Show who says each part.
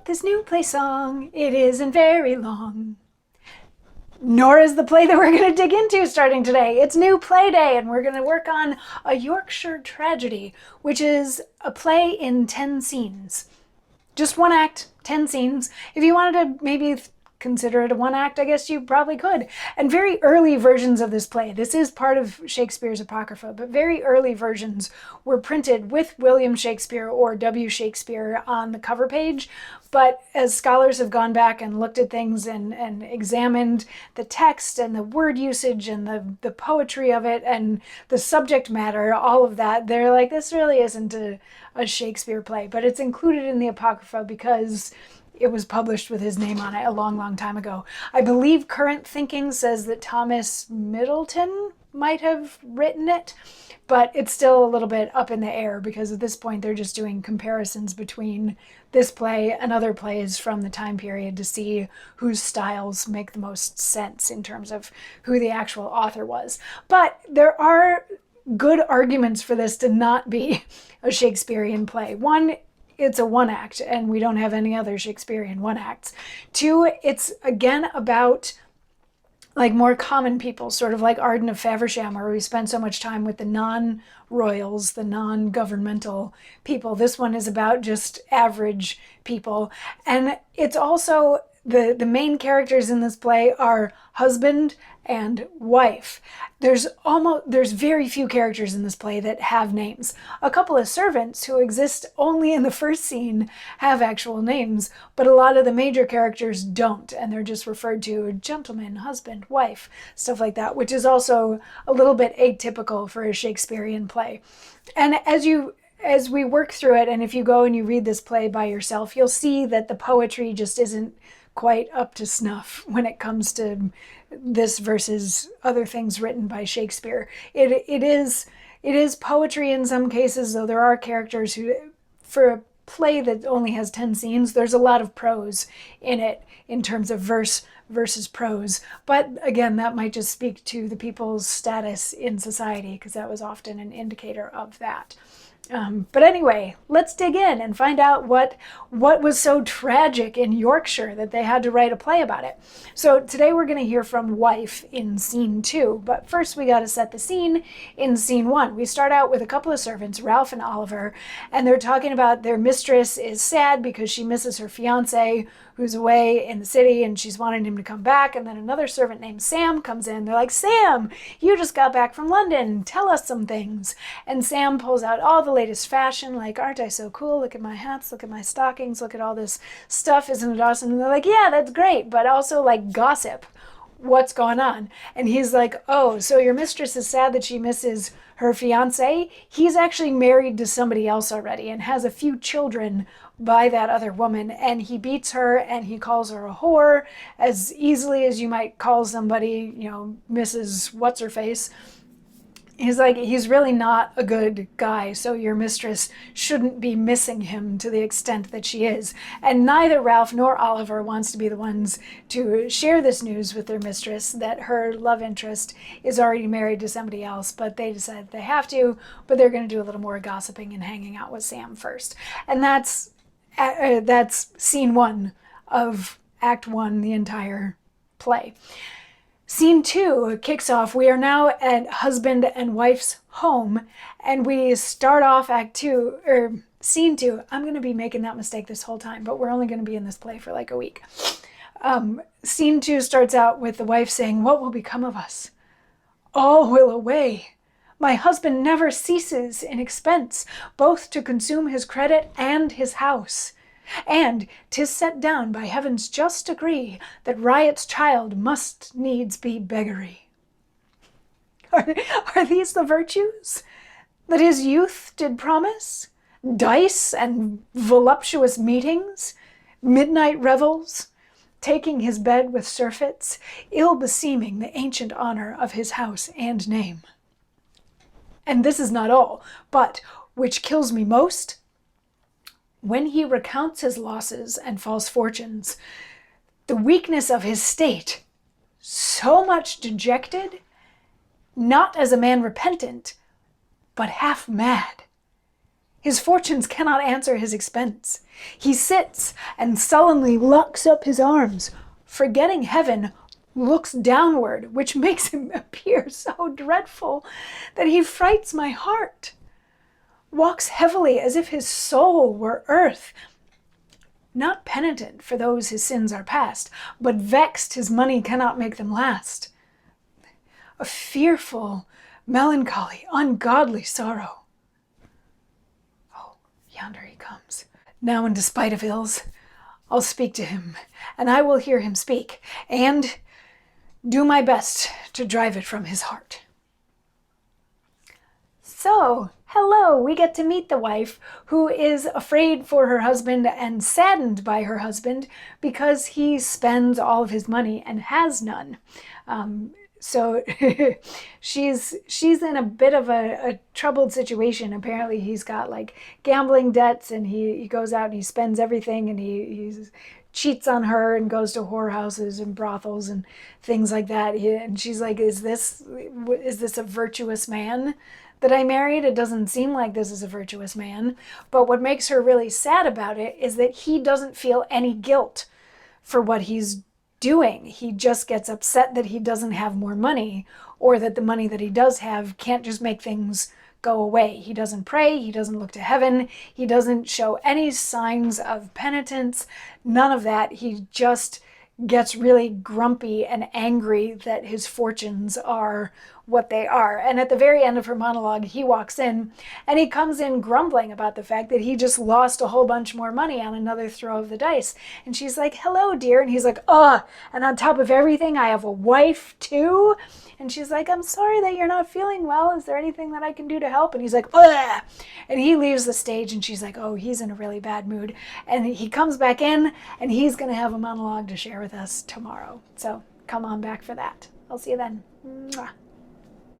Speaker 1: this new play song. It isn't very long. Nor is the play that we're going to dig into starting today. It's New Play Day, and we're going to work on a Yorkshire tragedy, which is a play in 10 scenes. Just one act, 10 scenes. If you wanted to maybe consider it a one act, I guess you probably could. And very early versions of this play, this is part of Shakespeare's Apocrypha, but very early versions were printed with William Shakespeare or W. Shakespeare on the cover page. But as scholars have gone back and looked at things and examined the text and the word usage and the poetry of it and the subject matter, all of that, they're like, this really isn't a Shakespeare play, but it's included in the Apocrypha because it was published with his name on it a long, long time ago. I believe current thinking says that Thomas Middleton might have written it, but it's still a little bit up in the air because at this point they're just doing comparisons between this play and other plays from the time period to see whose styles make the most sense in terms of who the actual author was. But there are good arguments for this to not be a Shakespearean play. One, it's a one act and we don't have any other Shakespearean one acts. Two, it's again about like more common people, sort of like Arden of Faversham, where we spend so much time with the non-royals, the non-governmental people. This one is about just average people. And it's also, the main characters in this play are husband and wife. There's very few characters in this play that have names. A couple of servants who exist only in the first scene have actual names, but a lot of the major characters don't, and they're just referred to gentleman, husband, wife, stuff like that, which is also a little bit atypical for a Shakespearean play. And as we work through it, and if you go and you read this play by yourself, you'll see that the poetry just isn't quite up to snuff when it comes to this versus other things written by Shakespeare. It is poetry in some cases, though there are characters who, for a play that only has 10 scenes, there's a lot of prose in it in terms of verse versus prose. But again, that might just speak to the people's status in society, because that was often an indicator of that. But anyway, let's dig in and find out what was so tragic in Yorkshire that they had to write a play about it. So today we're going to hear from wife in scene 2, but first we got to set the scene in scene 1. We start out with a couple of servants, Ralph and Oliver, and they're talking about their mistress is sad because she misses her fiance who's away in the city and she's wanting him to come back. And then another servant named Sam comes in. They're like, Sam, you just got back from London. Tell us some things. And Sam pulls out all the latest fashion, like, aren't I so cool? Look at my hats, look at my stockings, look at all this stuff. Isn't it awesome? And they're like, yeah, that's great. But also like gossip. What's going on? And he's like, oh, so your mistress is sad that she misses her fiance? He's actually married to somebody else already and has a few children by that other woman, and he beats her and he calls her a whore as easily as you might call somebody, Mrs. What's-her-face. He's like, he's really not a good guy, so your mistress shouldn't be missing him to the extent that she is. And neither Ralph nor Oliver wants to be the ones to share this news with their mistress that her love interest is already married to somebody else, but they decide they have to, but they're going to do a little more gossiping and hanging out with Sam first. And that's scene 1 of Act 1, the entire play. Scene 2 kicks off. We are now at husband and wife's home, and we start off scene 2. I'm going to be making that mistake this whole time, but we're only going to be in this play for like a week. Scene 2 starts out with the wife saying, what will become of us? All will away. My husband never ceases in expense, both to consume his credit and his house. And 'tis set down by heaven's just decree that riot's child must needs be beggary. Are these the virtues that his youth did promise? Dice and voluptuous meetings, midnight revels, taking his bed with surfeits, ill beseeming the ancient honor of his house and name. And this is not all, but, which kills me most, when he recounts his losses and false fortunes, the weakness of his state, so much dejected, not as a man repentant, but half mad. His fortunes cannot answer his expense. He sits and sullenly locks up his arms, forgetting heaven, looks downward, which makes him appear so dreadful that he frights my heart. Walks heavily as if his soul were earth, not penitent for those his sins are past, but vexed his money cannot make them last. A fearful, melancholy, ungodly sorrow. Oh, yonder he comes. Now, in despite of ills, I'll speak to him, and I will hear him speak, and do my best to drive it from his heart. So, hello, we get to meet the wife who is afraid for her husband and saddened by her husband because he spends all of his money and has none. So she's in a bit of a troubled situation. Apparently he's got like gambling debts, and he goes out and he spends everything, and he cheats on her and goes to whorehouses and brothels and things like that. And she's like, is this a virtuous man that I married? It doesn't seem like this is a virtuous man. But what makes her really sad about it is that he doesn't feel any guilt for what he's doing. He just gets upset that he doesn't have more money, or that the money that he does have can't just make things go away. He doesn't pray, he doesn't look to heaven, he doesn't show any signs of penitence, none of that. He just gets really grumpy and angry that his fortunes are what they are. And at the very end of her monologue, he walks in, and he comes in grumbling about the fact that he just lost a whole bunch more money on another throw of the dice. And she's like, hello, dear. And he's like, and on top of everything, I have a wife too. And she's like, I'm sorry that you're not feeling well. Is there anything that I can do to help? And he's like, ugh. And he leaves the stage, and she's like, oh, he's in a really bad mood. And he comes back in, and he's going to have a monologue to share with us tomorrow. So come on back for that. I'll see you then. Mwah.